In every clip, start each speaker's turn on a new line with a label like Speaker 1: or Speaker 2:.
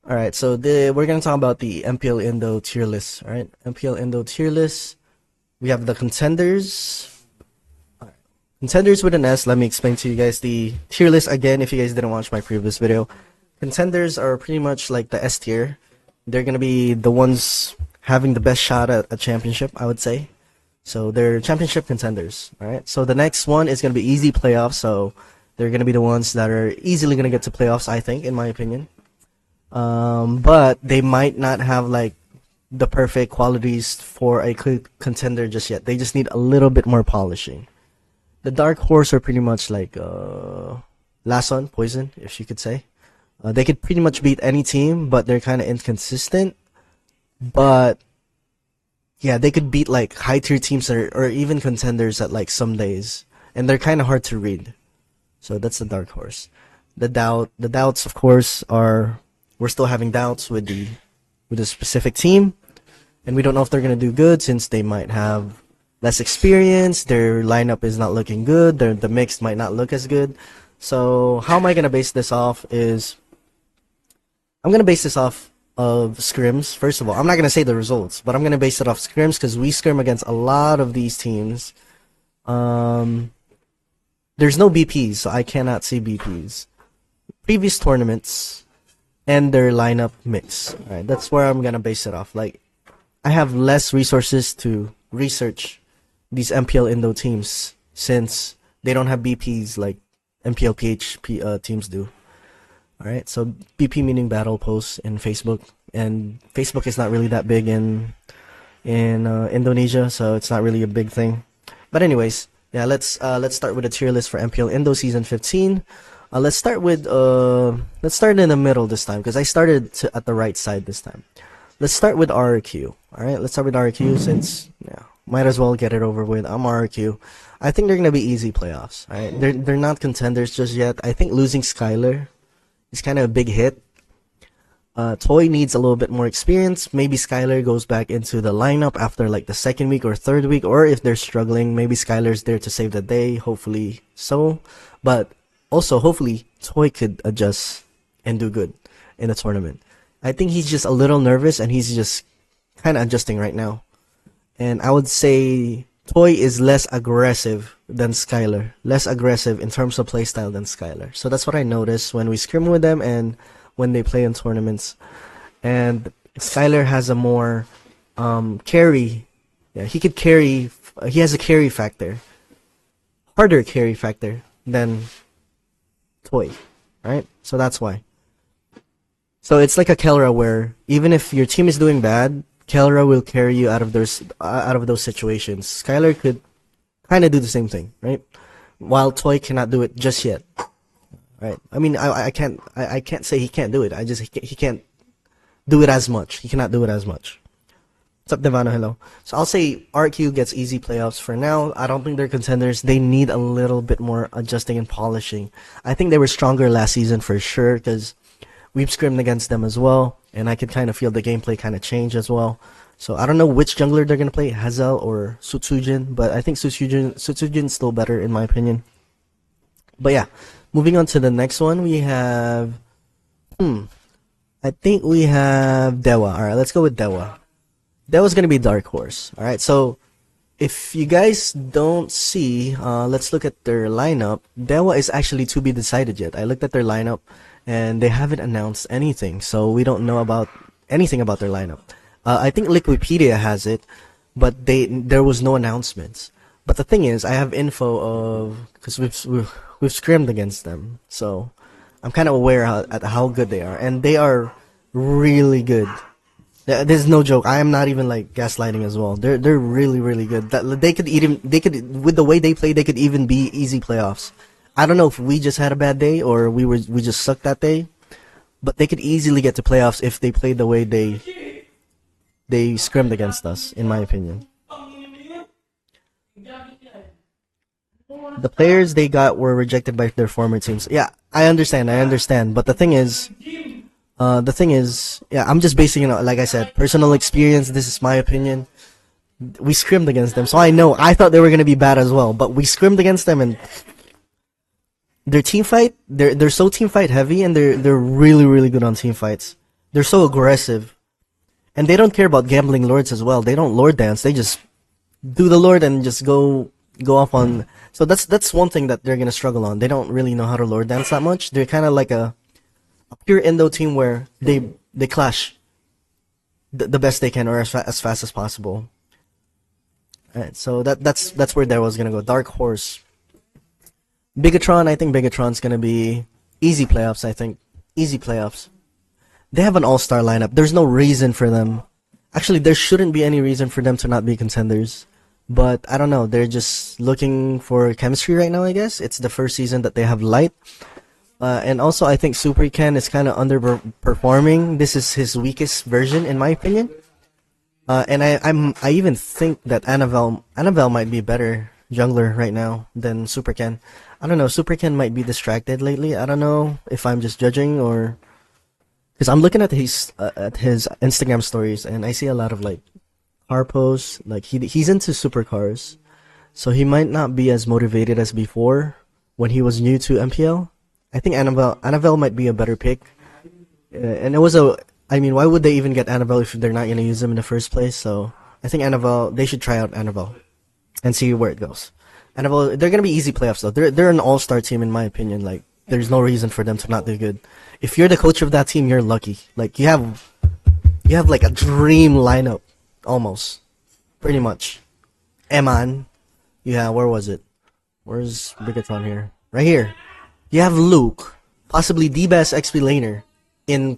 Speaker 1: Alright, so we're gonna talk about the MPL Indo tier list. Alright, MPL Indo tier list. We have the contenders. Contenders with an S. Let me explain to you guys the tier list again if you guys didn't watch my previous video. Contenders are pretty much like the S tier. They're gonna be the ones having the best shot at a championship, I would say. So they're championship contenders. Alright, so the next one is gonna be easy playoffs. So they're gonna be the ones that are easily gonna get to playoffs, I think, in my opinion. But they might not have like the perfect qualities for a contender just yet. They just need a little bit more polishing. The dark horse are pretty much like Lason, Poison, if you could say. They could pretty much beat any team, but they're kind of inconsistent. But yeah, they could beat like high tier teams or even contenders at like some days, and they're kind of hard to read. So that's the dark horse. The doubts, of course, are we're still having doubts with the specific team, and we don't know if they're gonna do good since they might have less experience. Their lineup is not looking good. The mix might not look as good. So how am I gonna base this off? I'm gonna base this off of scrims. First of all, I'm not gonna say the results, but I'm gonna base it off scrims because we scrim against a lot of these teams. There's no BPs, so I cannot see BPs. Previous tournaments and their lineup mix. Alright, that's where I'm gonna base it off. Like, I have less resources to research these MPL Indo teams since they don't have BPs like MPL PH teams do. Alright, so BP meaning battle posts in Facebook, and Facebook is not really that big in Indonesia, so it's not really a big thing. But anyways, yeah, let's start with a tier list for MPL Indo season 15. Let's start in the middle this time because I started at the right side this time. Let's start with RRQ. All right, let's start with RRQ since might as well get it over with. I'm RRQ. I think they're gonna be easy playoffs. All right, they're not contenders just yet. I think losing Skylar is kind of a big hit. Toy needs a little bit more experience. Maybe Skylar goes back into the lineup after like the second week or third week, or if they're struggling, maybe Skylar's there to save the day. Hopefully so, but also hopefully Toy could adjust and do good in the tournament. I think he's just a little nervous and he's just kind of adjusting right now. And I would say Toy is less aggressive than Skylar, less aggressive in terms of playstyle than Skylar. So that's what I noticed when we scrim with them and when they play in tournaments. And Skylar has a more carry. Yeah, he could carry. He has a carry factor, harder carry factor than Toy, right? So that's why. So it's like a Kelra where even if your team is doing bad, Kelra will carry you out of those situations. Skylar could kind of do the same thing, right? While Toy cannot do it just yet. Right. I mean, I can't say he can't do it. He can't do it as much. He cannot do it as much. What's up, Devano? Hello. So I'll say RQ gets easy playoffs for now. I don't think they're contenders. They need a little bit more adjusting and polishing. I think they were stronger last season for sure because we've scrimmed against them as well, and I could kind of feel the gameplay kind of change as well. So I don't know which jungler they're gonna play, Hazel or Sutsujin, but I think Sutsujin's still better in my opinion. But yeah. Moving on to the next one, we have, I think we have Dewa. Alright, let's go with Dewa. Dewa's gonna be Dark Horse. Alright, so if you guys don't see, let's look at their lineup. Dewa is actually to be decided yet. I looked at their lineup, and they haven't announced anything, so we don't know about anything about their lineup. I think Liquipedia has it, but there was no announcements. But the thing is, I have info of, because we've scrimmed against them, so I'm kind of aware at how good they are, and they are really good. There's no joke. I am not even like gaslighting as well. They're really really good. They could with the way they play, they could even be easy playoffs. I don't know if we just had a bad day or we just sucked that day, but they could easily get to playoffs if they played the way they scrimmed against us, in my opinion. The players they got were rejected by their former teams. Yeah, I understand. But the thing is, yeah, I'm just basing it on, like I said, personal experience. This is my opinion. We scrimmed against them, so I know. I thought they were gonna be bad as well, but we scrimmed against them, and their team fight, they're so team fight heavy, and they're really really good on team fights. They're so aggressive, and they don't care about gambling lords as well. They don't lord dance. They just do the lord and just go off on. So that's one thing that they're gonna struggle on. They don't really know how to lord dance that much. They're kind of like a pure Indo team where they clash the best they can, or as fast as possible. Alright, so that's where Dewa's gonna go. Dark Horse. Bigetron, I think Bigetron's gonna be easy playoffs, I think. Easy playoffs. They have an all-star lineup. There's no reason for them. Actually, there shouldn't be any reason for them to not be contenders. But, I don't know, they're just looking for chemistry right now, I guess. It's the first season that they have Light. And also, I think Super Ken is kind of underperforming. This is his weakest version, in my opinion. And I even think that Annabelle might be better jungler right now than Super Ken. I don't know, Super Ken might be distracted lately. I don't know if I'm just judging or... Because I'm looking at his Instagram stories and I see a lot of like car posts. Like he's into supercars, so he might not be as motivated as before when he was new to MPL. I think Annabelle might be a better pick. And it was I mean, why would they even get Annabelle if they're not gonna use them in the first place? So I think they should try out Annabelle and see where it goes. Annabelle, they're gonna be easy playoffs though. They're an all-star team in my opinion. Like there's no reason for them to not do good. If you're the coach of that team, you're lucky. Like you have like a dream lineup, almost, pretty much. Eman, where was it? Where's Bigetron here? Right here. You have Luke, possibly the best XP laner in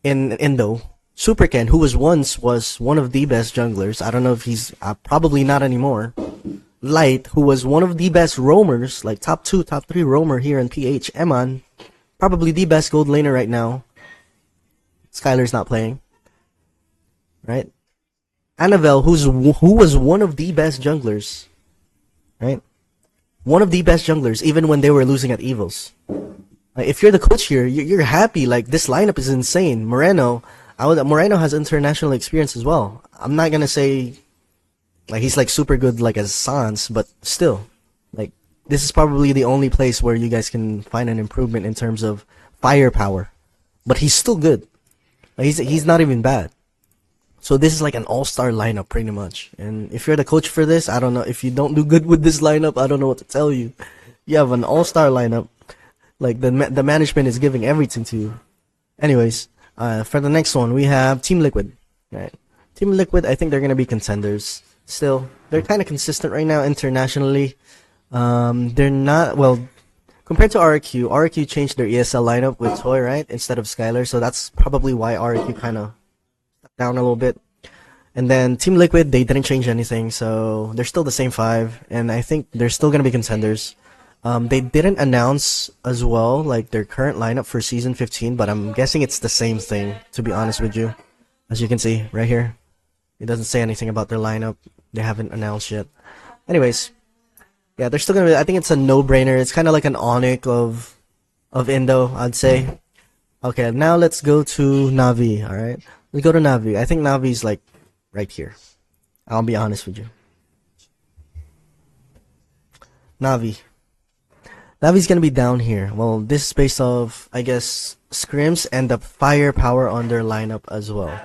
Speaker 1: Indo. Super Ken, who was one of the best junglers. I don't know if he's probably not anymore. Light, who was one of the best roamers, like top 2, top 3 roamer here in PH. Eman, probably the best gold laner right now. Skylar's not playing. Right? Annabelle, who was one of the best junglers. Right? One of the best junglers, even when they were losing at Evos. If you're the coach here, you're happy. Like, this lineup is insane. Moreno has international experience as well. I'm not gonna say... Like, he's like super good like as Sans, but still. Like, this is probably the only place where you guys can find an improvement in terms of firepower. But he's still good. Like, he's not even bad. So this is like an all-star lineup pretty much. And if you're the coach for this, I don't know. If you don't do good with this lineup, I don't know what to tell you. You have an all-star lineup. Like, the management is giving everything to you. Anyways, for the next one, we have Team Liquid. Right? Team Liquid, I think they're going to be contenders. Still, they're kind of consistent right now internationally. They're not, well, compared to RRQ changed their ESL lineup with Toy, right, instead of Skylar, so that's probably why RRQ kind of stepped down a little bit. And then Team Liquid, they didn't change anything, so they're still the same 5, and I think they're still going to be contenders. They didn't announce as well, like, their current lineup for Season 15, but I'm guessing it's the same thing, to be honest with you. As you can see, right here. It doesn't say anything about their lineup. They haven't announced yet. Anyways, yeah, they're still gonna be. I think it's a no-brainer. It's kind of like an Onic of Indo, I'd say. Okay, now let's go to Navi. All right, let's go to Navi. I think Navi's like right here. I'll be honest with you. Navi's gonna be down here. Well, this is based off, I guess, scrims and the firepower on their lineup as well.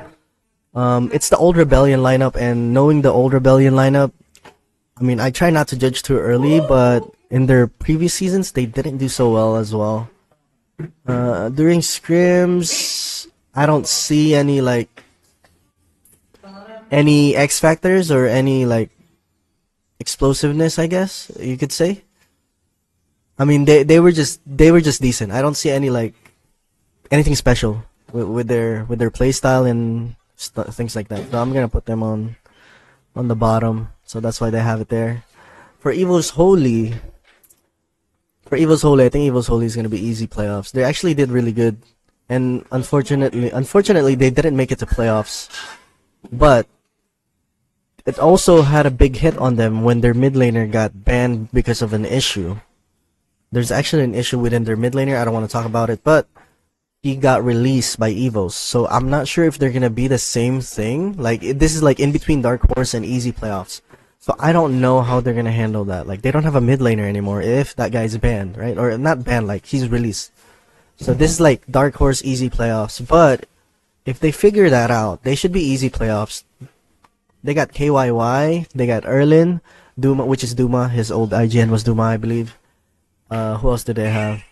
Speaker 1: It's the old Rebellion lineup, and knowing the old Rebellion lineup, I mean, I try not to judge too early, but in their previous seasons, they didn't do so well as well. During scrims, I don't see any, like, any X factors or any, like, explosiveness, I guess you could say. I mean, they were just decent. I don't see any, like, anything special with their playstyle and things like that. So I'm gonna put them on the bottom. So that's why they have it there. For Evos Holy, I think Evos Holy is gonna be easy playoffs. They actually did really good, and unfortunately, they didn't make it to playoffs. But it also had a big hit on them when their mid laner got banned because of an issue. There's actually an issue within their mid laner. I don't want to talk about it, but he got released by Evos, so I'm not sure if they're gonna be the same thing. Like, this is like in between Dark Horse and easy playoffs, so I don't know how they're gonna handle that. Like, they don't have a mid laner anymore if that guy's banned, right? Or not banned, like he's released. So this is like dark horse easy playoffs. But if they figure that out, they should be easy playoffs. They got KYY, they got Erlin, Duma, which is Duma. His old IGN was Duma, I believe. Who else did they have?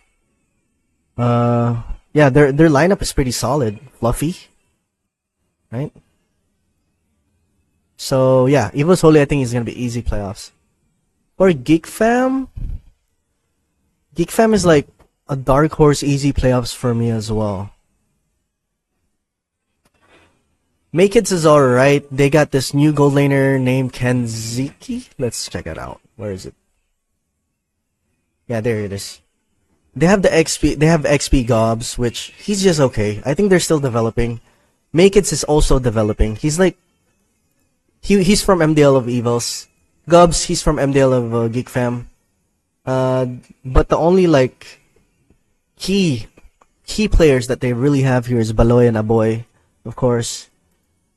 Speaker 1: Yeah, their lineup is pretty solid. Fluffy, right? So yeah, Evos Holy I think is gonna be easy playoffs. For Geek Fam is like a dark horse easy playoffs for me as well. Makids is alright. They got this new gold laner named Kenziki. Let's check it out. Where is it? Yeah, there it is. They have the XP. They have XP Gobs, which he's just okay. I think they're still developing. Makids is also developing. He's like he's from MDL of Evos. Gobs, he's from MDL of Geek Fam. But the only like key players that they really have here is Baloy and Aboy, of course.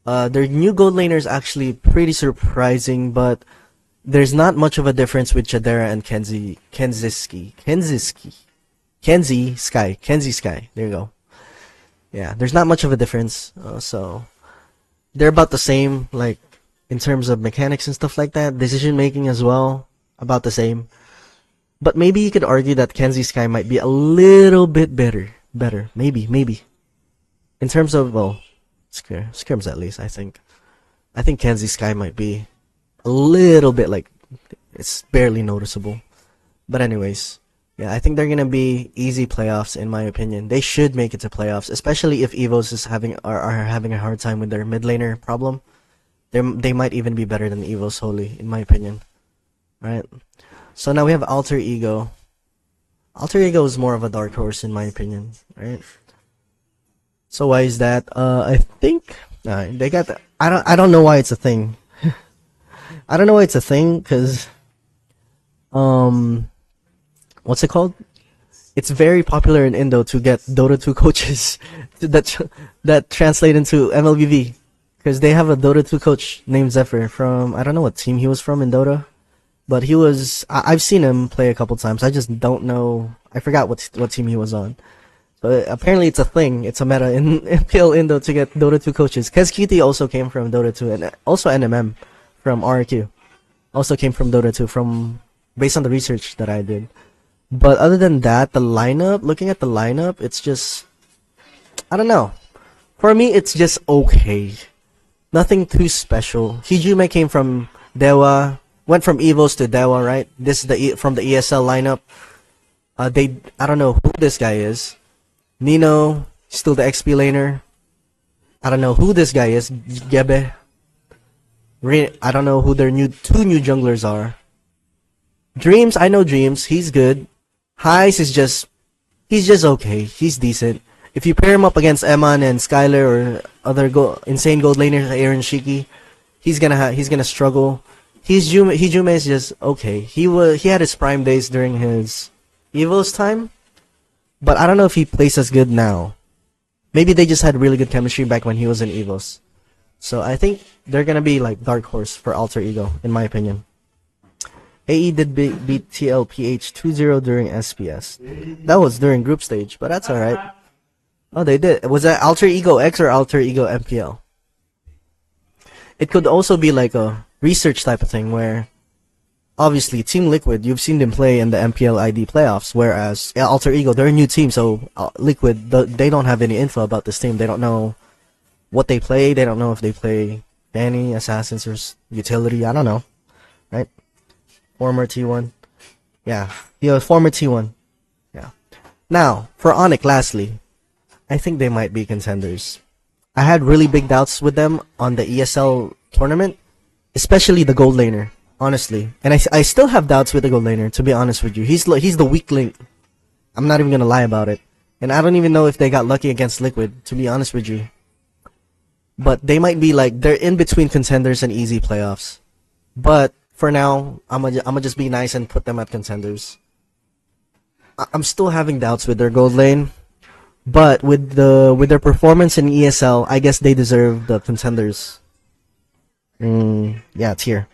Speaker 1: Their new gold laner is actually pretty surprising, but there's not much of a difference with Chadera and Kenzie Sky. There you go. Yeah, there's not much of a difference. So they're about the same, like in terms of mechanics and stuff like that. Decision making as well, about the same. But maybe you could argue that Kenzie Sky might be a little bit better. Maybe. In terms of, well, scrims at least, I think. I think Kenzie Sky might be a little bit like, it's barely noticeable. But anyways, yeah, I think they're gonna be easy playoffs in my opinion. They should make it to playoffs, especially if Evos is are having a hard time with their mid laner problem. They might even be better than Evos Holy, in my opinion. Right? So now we have Alter Ego. Alter Ego is more of a dark horse in my opinion, right? So why is that? I think they got. I don't know why it's a thing. I don't know why it's a thing because what's it called? It's very popular in Indo to get Dota 2 coaches that translate into MLBB because they have a Dota 2 coach named Zephyr from, I don't know what team he was from in Dota, but he was, I've seen him play a couple times. I just don't know. I forgot what team he was on. So apparently it's a thing. It's a meta in PL Indo to get Dota 2 coaches. Kezkiti also came from Dota 2, and also NMM from RQ also came from Dota 2 based on the research that I did. But other than that, the lineup, looking at the lineup, it's just, I don't know. For me, it's just okay. Nothing too special. Hijume came from Dewa, went from Evos to Dewa, right? This is from the ESL lineup. I don't know who this guy is. Nino, still the XP laner. I don't know who this guy is. Gebe. I don't know who their two new junglers are. Dreams, I know Dreams. He's good. Heis is he's just okay. He's decent. If you pair him up against Eman and Skyler or other insane gold laners, Aaron Shiki, he's gonna struggle. Hijume is just okay. He had his prime days during his Evos time, but I don't know if he plays as good now. Maybe they just had really good chemistry back when he was in Evos. So I think they're gonna be like dark horse for Alter Ego, in my opinion. AE did beat TLPH 2-0 during SPS. That was during group stage, but that's alright. Oh, they did. Was that Alter Ego X or Alter Ego MPL? It could also be like a research type of thing where, obviously, Team Liquid, you've seen them play in the MPL ID playoffs, whereas Alter Ego, they're a new team, so Liquid, they don't have any info about this team. They don't know what they play. They don't know if they play Danny, Assassins, or Utility. I don't know. Right? Former T1. Yeah. Former T1. Yeah. Now, for Onic, lastly, I think they might be contenders. I had really big doubts with them on the ESL tournament, especially the gold laner, honestly. And I still have doubts with the gold laner, to be honest with you. He's the weak link. I'm not even gonna lie about it. And I don't even know if they got lucky against Liquid, to be honest with you. But they might be like, they're in between contenders and easy playoffs. But for now, I'm gonna just be nice and put them at contenders. I'm still having doubts with their gold lane, but with their performance in ESL, I guess they deserve the contenders. Yeah, tier.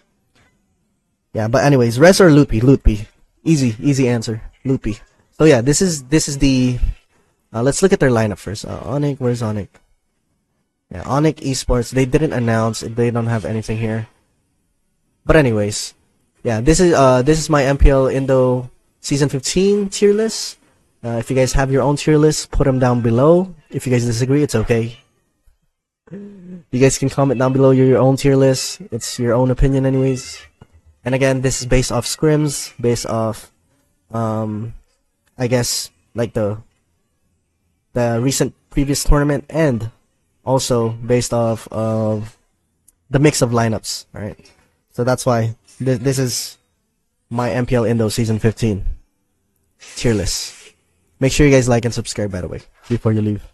Speaker 1: Yeah, but anyways, Res or Loopy? Loopy. Easy answer. Loopy. So yeah, this is the Let's look at their lineup first. Onic, where's Onic? Yeah, Onic Esports. They didn't announce. They don't have anything here. But anyways, yeah, this is my MPL Indo Season 15 tier list. If you guys have your own tier list, put them down below. If you guys disagree, it's okay. You guys can comment down below your own tier list. It's your own opinion anyways. And again, this is based off scrims, based off, I guess, like the recent previous tournament, and also based off of the mix of lineups, alright? So that's why this is my MPL Indo Season 15 tier list. Make sure you guys like and subscribe, by the way, before you leave.